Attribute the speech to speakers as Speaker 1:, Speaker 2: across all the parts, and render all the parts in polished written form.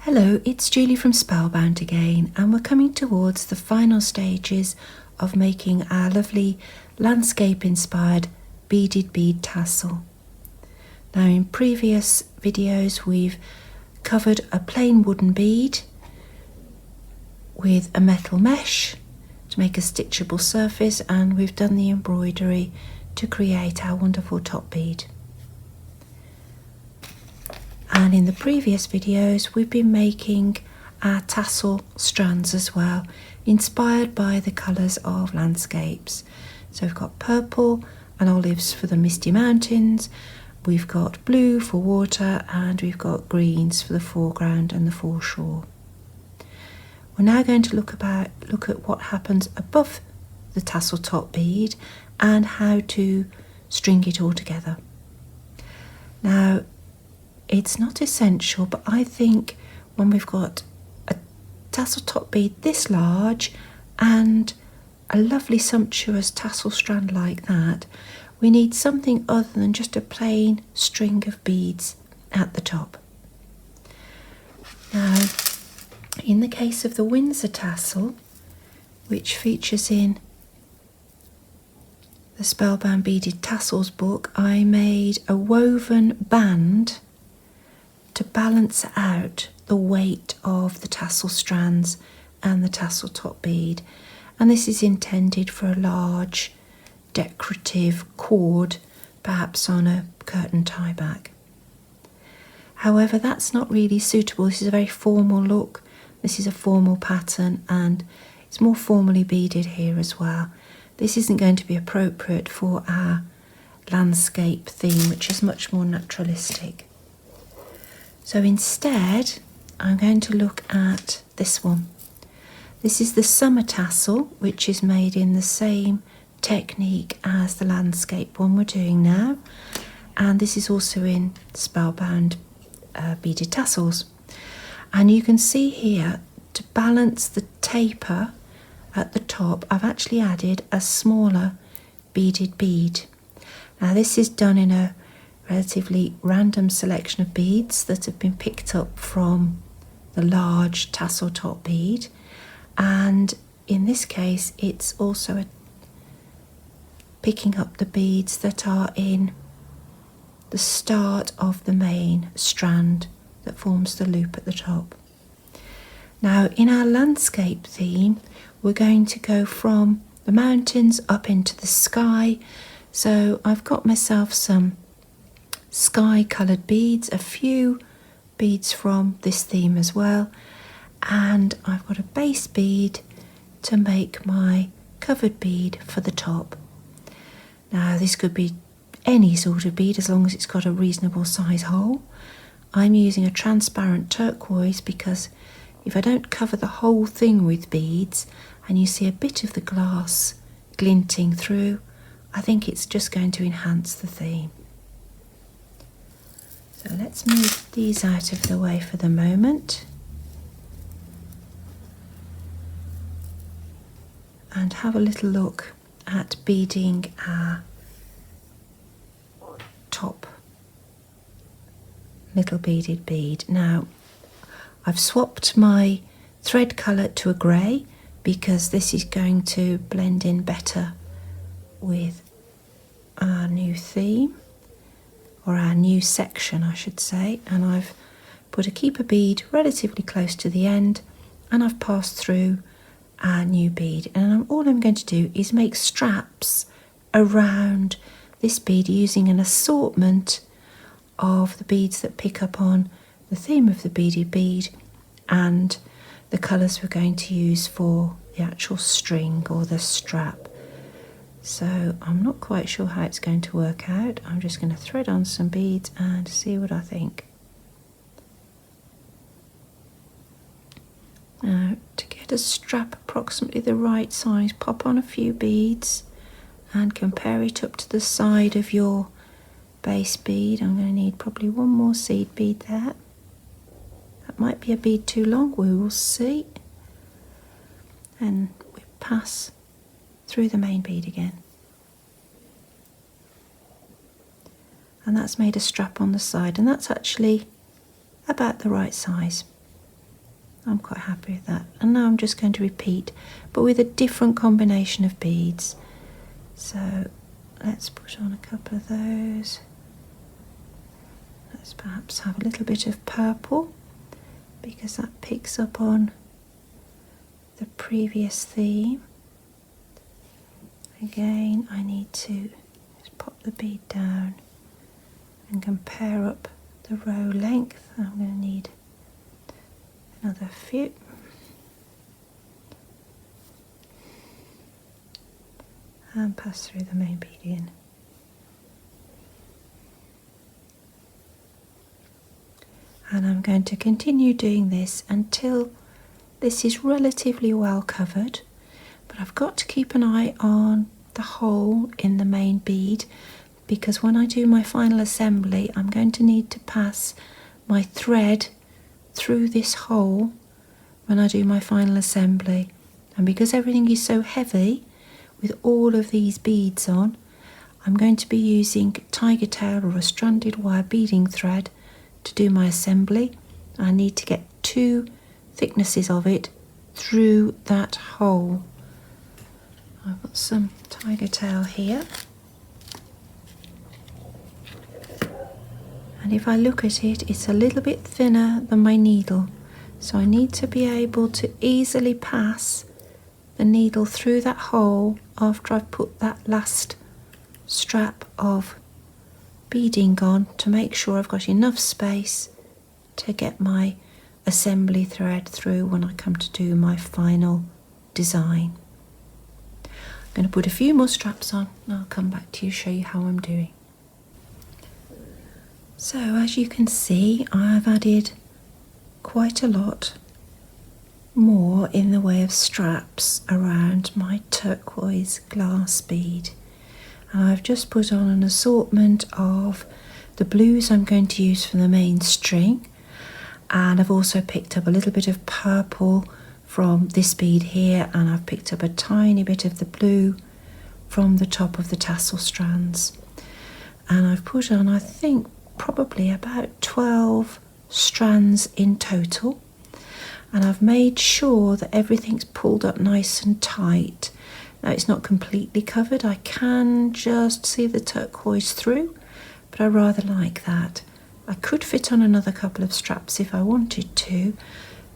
Speaker 1: Hello, it's Julie from Spellbound again, and we're coming towards the final stages of making our lovely landscape-inspired beaded bead tassel. Now, in previous videos we've covered a plain wooden bead with a metal mesh to make a stitchable surface, and we've done the embroidery to create our wonderful top bead. And in the previous videos we've been making our tassel strands as well, inspired by the colours of landscapes. So we've got purple and olives for the misty mountains, we've got blue for water, and we've got greens for the foreground and the foreshore. We're now going to look at what happens above the tassel top bead and how to string it all together. Now, it's not essential, but I think when we've got a tassel top bead this large and a lovely sumptuous tassel strand like that, we need something other than just a plain string of beads at the top. Now, in the case of the Windsor tassel, which features in the Spellbound Beaded Tassels book, I made a woven band to balance out the weight of the tassel strands and the tassel top bead, and this is intended for a large decorative cord, perhaps on a curtain tie back. However, that's not really suitable. This is a very formal look, this is a formal pattern, and it's more formally beaded here as well. This isn't going to be appropriate for our landscape theme, which is much more naturalistic. So instead, I'm going to look at this one. This is the summer tassel, which is made in the same technique as the landscape one we're doing now. And this is also in Spellbound Beaded Tassels. And you can see here, to balance the taper at the top, I've actually added a smaller beaded bead. Now this is done in a relatively random selection of beads that have been picked up from the large tassel top bead, and in this case it's also picking up the beads that are in the start of the main strand that forms the loop at the top. Now, in our landscape theme, we're going to go from the mountains up into the sky, so I've got myself some sky coloured beads, a few beads from this theme as well, and I've got a base bead to make my covered bead for the top. Now this could be any sort of bead as long as it's got a reasonable size hole. I'm using a transparent turquoise because if I don't cover the whole thing with beads and you see a bit of the glass glinting through, I think it's just going to enhance the theme. So let's move these out of the way for the moment and have a little look at beading our top little beaded bead. Now, I've swapped my thread colour to a grey because this is going to blend in better with our new theme, or our new section I should say, and I've put a keeper bead relatively close to the end, and I've passed through our new bead, and all I'm going to do is make straps around this bead using an assortment of the beads that pick up on the theme of the beaded bead and the colours we're going to use for the actual string or the strap. So I'm not quite sure how it's going to work out. I'm just going to thread on some beads and see what I think. Now, to get a strap approximately the right size, pop on a few beads and compare it up to the side of your base bead. I'm going to need probably one more seed bead there. That might be a bead too long, we will see. And we pass through the main bead again. And that's made a strap on the side, and that's actually about the right size. I'm quite happy with that. And now I'm just going to repeat, but with a different combination of beads. So let's put on a couple of those. Let's perhaps have a little bit of purple, because that picks up on the previous theme. Again, I need to just pop the bead down and compare up the row length. I'm going to need another few. And pass through the main beading. And I'm going to continue doing this until this is relatively well covered, but I've got to keep an eye on the hole in the main bead, because when I do my final assembly I'm going to need to pass my thread through this hole when I do my final assembly. And because everything is so heavy with all of these beads on, I'm going to be using tiger tail or a stranded wire beading thread to do my assembly. I need to get 2 thicknesses of it through that hole. I've got some tiger tail here, and if I look at it, it's a little bit thinner than my needle, so I need to be able to easily pass the needle through that hole after I've put that last strap of beading on, to make sure I've got enough space to get my assembly thread through when I come to do my final design. I'm going to put a few more straps on and I'll come back to you, show you how I'm doing. So as you can see, I've added quite a lot more in the way of straps around my turquoise glass bead. And I've just put on an assortment of the blues I'm going to use for the main string, and I've also picked up a little bit of purple from this bead here, and I've picked up a tiny bit of the blue from the top of the tassel strands. And I've put on, I think, probably about 12 strands in total, and I've made sure that everything's pulled up nice and tight. Now it's not completely covered, I can just see the turquoise through, but I rather like that. I could fit on another couple of straps if I wanted to,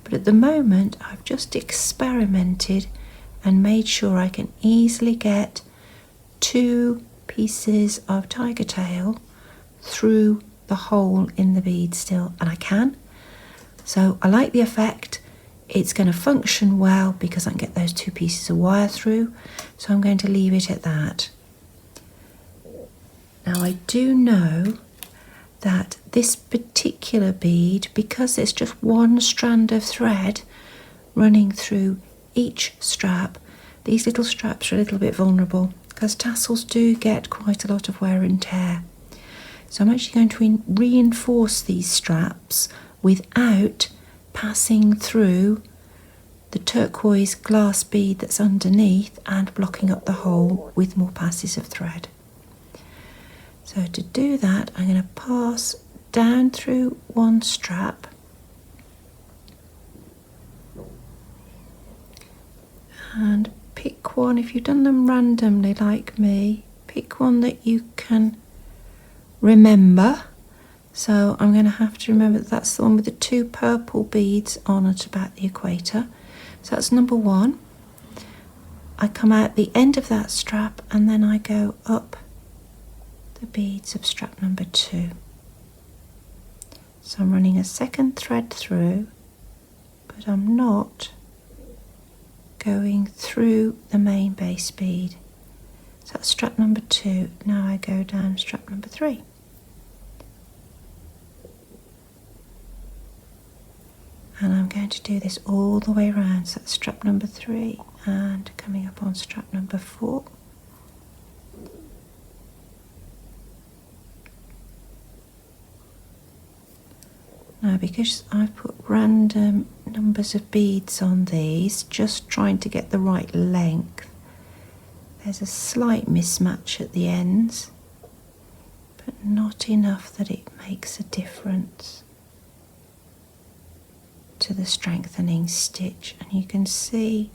Speaker 1: but at the moment I've just experimented and made sure I can easily get 2 pieces of tiger tail through the hole in the bead still, and I can. So I like the effect. It's going to function well because I can get those 2 pieces of wire through, so I'm going to leave it at that. Now I do know that this particular bead, because there's just one strand of thread running through each strap, these little straps are a little bit vulnerable because tassels do get quite a lot of wear and tear. So I'm actually going to reinforce these straps without passing through the turquoise glass bead that's underneath and blocking up the hole with more passes of thread. So to do that, I'm going to pass down through one strap and pick one. If you've done them randomly like me, pick one that you can remember. So I'm going to have to remember that that's the one with the 2 purple beads on at about the equator. So that's number 1. I come out the end of that strap and then I go up the beads of strap number 2. So I'm running a second thread through, but I'm not going through the main base bead. So that's strap number 2. Now I go down strap number 3. And I'm going to do this all the way around. So that's strap number 3 and coming up on strap number 4. Now because I've put random numbers of beads on these, just trying to get the right length, there's a slight mismatch at the ends, but not enough that it makes a difference to the strengthening stitch, and you can see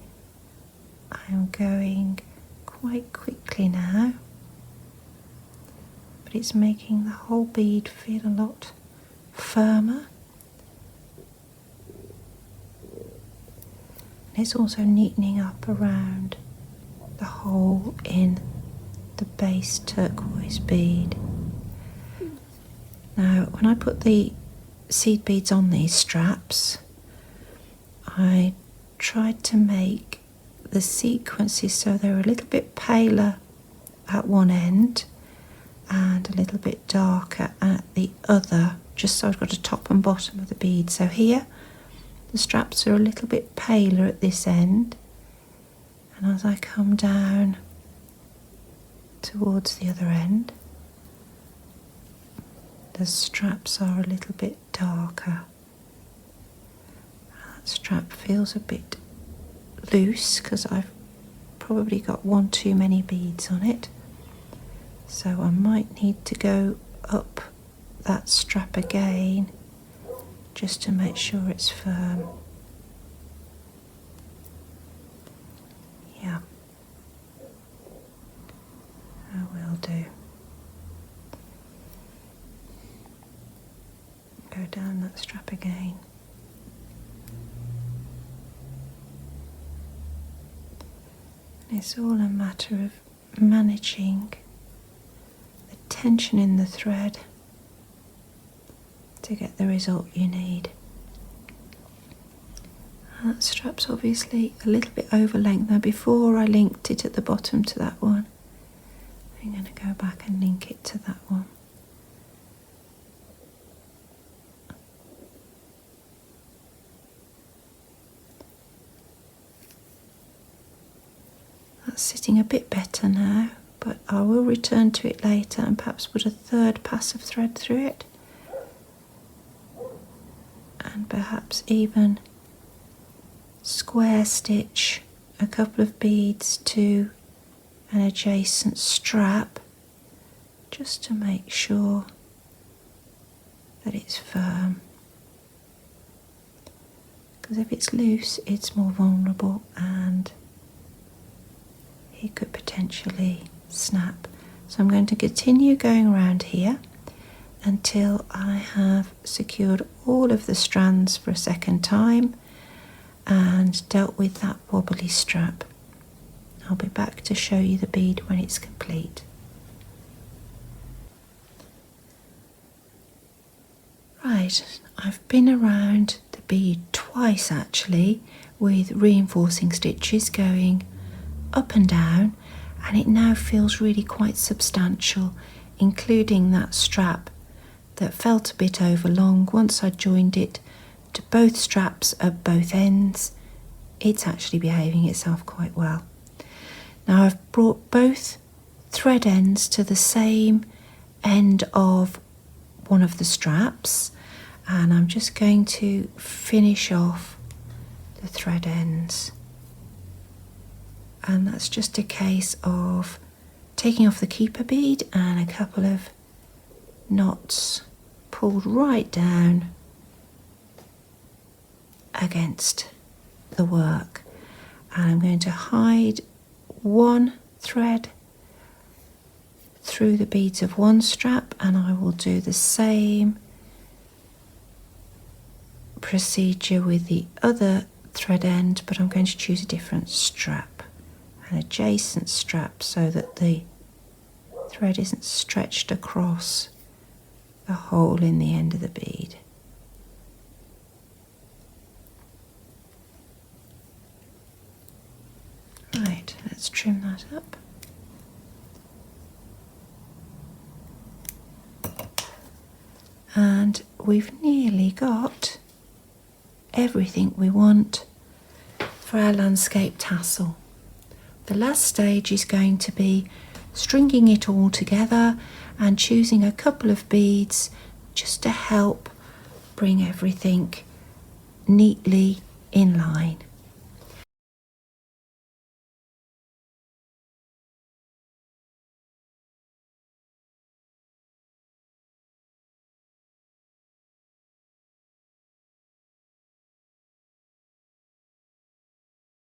Speaker 1: I'm going quite quickly now, but it's making the whole bead feel a lot firmer. And it's also neatening up around the hole in the base turquoise bead. Now, when I put the seed beads on these straps, I tried to make the sequences so they're a little bit paler at one end and a little bit darker at the other, just so I've got a top and bottom of the bead. So here the straps are a little bit paler at this end, and as I come down towards the other end, the straps are a little bit darker. That strap feels a bit loose because I've probably got one too many beads on it, so I might need to go up that strap again just to make sure it's firm. Yeah, I will do. Go down that strap again. It's all a matter of managing the tension in the thread to get the result you need. And that strap's obviously a little bit over length. Now, before I linked it at the bottom to that one, I'm going to go back and link it to that one. That's sitting a bit better now, but I will return to it later and perhaps put a third pass of thread through it, and perhaps even square stitch a couple of beads to an adjacent strap just to make sure that it's firm, because if it's loose it's more vulnerable and it could potentially snap. So I'm going to continue going around here until I have secured all of the strands for a second time and dealt with that wobbly strap. I'll be back to show you the bead when it's complete. Right, I've been around the bead twice actually with reinforcing stitches going up and down, and it now feels really quite substantial, including that strap that felt a bit over long. Once I joined it to both straps at both ends, it's actually behaving itself quite well. Now I've brought both thread ends to the same end of one of the straps, and I'm just going to finish off the thread ends. And that's just a case of taking off the keeper bead and a couple of knots pulled right down against the work. And I'm going to hide one thread through the beads of one strap, and I will do the same procedure with the other thread end, but I'm going to choose a different strap, an adjacent strap, so that the thread isn't stretched across the hole in the end of the bead. Right, let's trim that up. And we've nearly got everything we want for our landscape tassel. The last stage is going to be stringing it all together and choosing a couple of beads just to help bring everything neatly in line.